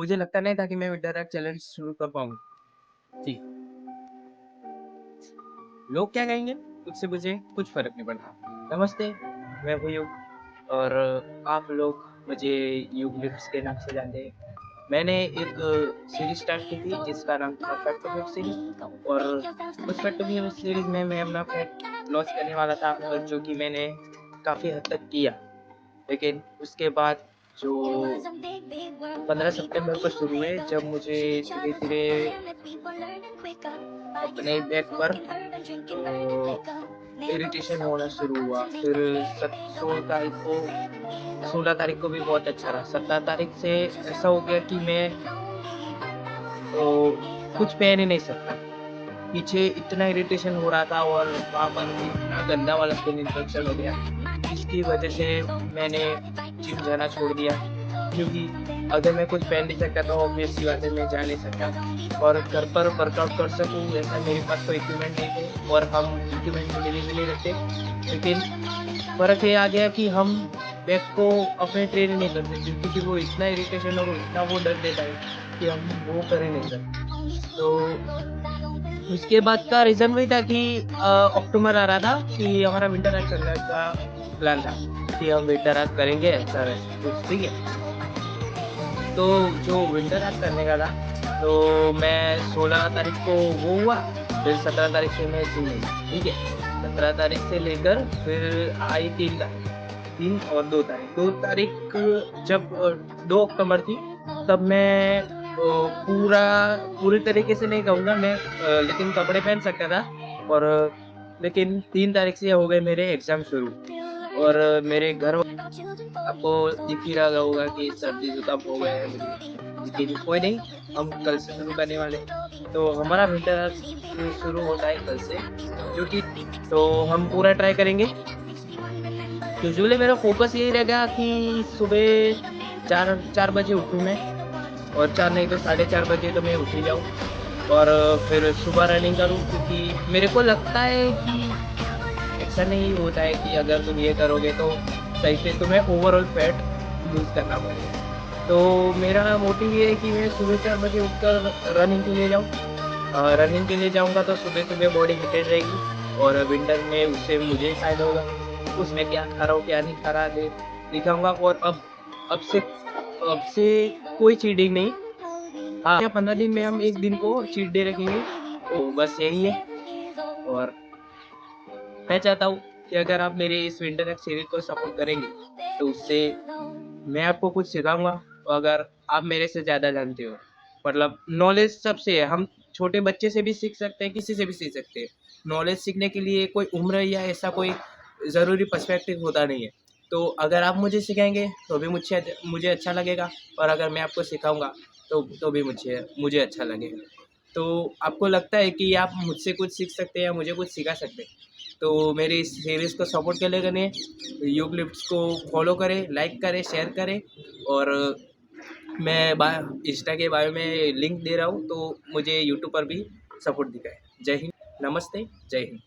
मुझे लगता नहीं था कि मैं विंटर रैप चैलेंज शुरू कर पाऊँगा। जी, लोग क्या कहेंगे उससे मुझे कुछ फ़र्क नहीं पड़ता। नमस्ते, मैं हूँ और आप लोग मुझे युग लिप्स के नाम से जानते हैं। मैंने एक सीरीज़ स्टार्ट की थी जिसका नाम था फैक्ट टू वेब सीरीज़ और उस फैक्ट टू वेब सीरीज़ में मैं अपना फैक्ट लॉन्च करने वाला था और जो कि मैंने काफ़ी हद तक किया। लेकिन उसके बाद जो 15 सितंबर को शुरू हुए जब मुझे धीरे-धीरे अपने बैक पर इरिटेशन होना शुरू हुआ। फिर 16 तारीख को भी बहुत अच्छा रहा। 17 तारीख से ऐसा हो गया कि मैं कुछ पहन ही नहीं सकता। पीछे इतना इरिटेशन हो रहा था और वहाँ पर इतना गंदा वाला स्किन इन्फेक्शन हो गया, जिसकी वजह से मैंने जिम जाना छोड़ दिया। क्योंकि अगर मैं कुछ पहन नहीं सकता तो ऑब्वियस सी बात है मैं जा नहीं सकता और घर पर वर्कआउट कर सकूँ ऐसा मेरे पास कोई इक्विपमेंट नहीं थे और हम इक्विपमेंट अवेलेबल नहीं रखते। लेकिन फ़र्क ये आ गया कि हम बैक को अपने ट्रेन नहीं कर सकते क्योंकि वो इतना इरिटेशन और इतना वो दर्द देता है कि हम वो कर ही नहीं सकते। तो उसके बाद का रीज़न वही था कि अक्टूबर आ रहा था कि हमारा विंटर राइड करने का प्लान था कि हम विंटर राइड करेंगे ऐसा वैसा कुछ, ठीक है? तो जो विंटर राइड करने का था, तो मैं 16 तारीख को वो हुआ, फिर 17 तारीख से मैं जिम गई, ठीक है? 17 तारीख से लेकर फिर आई 3 तारीख, 3 और 2 तारीख। 2 तारीख जब 2 अक्टूबर थी, तब मैं पूरी तरीके से नहीं कहूँगा मैं लेकिन कपड़े पहन सकता था और लेकिन 3 तारीख से हो गए मेरे एग्ज़ाम शुरू और मेरे घर आपको दिख ही रहा होगा कि सर्दी-ज़ुकाम हो गया है मुझे, लेकिन कोई नहीं, हम कल से शुरू करने वाले हैं। तो हमारा विंटर शुरू होता है कल से, जो कि तो हम पूरा ट्राई करेंगे। यूजुअली मेरा फ़ोकस यही रहेगा कि सुबह 4 बजे उठूँ मैं और 4 नहीं तो साढ़े 4 बजे तो मैं उठ ही जाऊँ और फिर सुबह रनिंग करूँ क्योंकि मेरे को लगता है कि ऐसा नहीं होता है कि अगर तुम ये करोगे तो सही से तुम्हें ओवरऑल फैट लूज़ करना पड़ेगा। तो मेरा मोटिव ये है कि मैं सुबह 4 बजे उठकर रनिंग के लिए जाऊँ। रनिंग के लिए जाऊँगा तो सुबह-सुबह बॉडी हिटेड रहेगी और विंटर में उससे मुझे फ़ायदा होगा। उसमें क्या खा रहा हूँ, क्या नहीं खा रहा दिखाऊँगा और अब से कोई चीटिंग नहीं। हाँ, 15 दिन में हम 1 दिन को चीट डे रखेंगे। तो बस यही है और मैं चाहता हूँ कि अगर आप मेरे इस विंटर एक्स सीरीज़ को सपोर्ट करेंगे, तो उससे मैं आपको कुछ सिखाऊँगा और अगर आप मेरे से ज़्यादा जानते हो, मतलब नॉलेज सबसे है, हम छोटे बच्चे से भी सीख सकते हैं, किसी से भी सीख सकते हैं। नॉलेज सीखने के लिए कोई उम्र या ऐसा कोई ज़रूरी पर्सपेक्टिव होता नहीं है। तो अगर आप मुझे सिखाएँगे, तो भी मुझे अच्छा लगेगा और अगर मैं आपको सिखाऊँगा, तो भी मुझे अच्छा लगेगा। तो आपको लगता है कि आप मुझसे कुछ सीख सकते हैं या मुझे कुछ सिखा सकते हैं, तो मेरी इस सीरीज़ को सपोर्ट के लिए करें, यूग लिप्स को फॉलो करें, लाइक करें, शेयर करें और मैं इंस्टा के बायो में लिंक दे रहा हूँ, तो मुझे यूट्यूब पर भी सपोर्ट दिखाएँ। जय हिंद, नमस्ते, जय हिंद।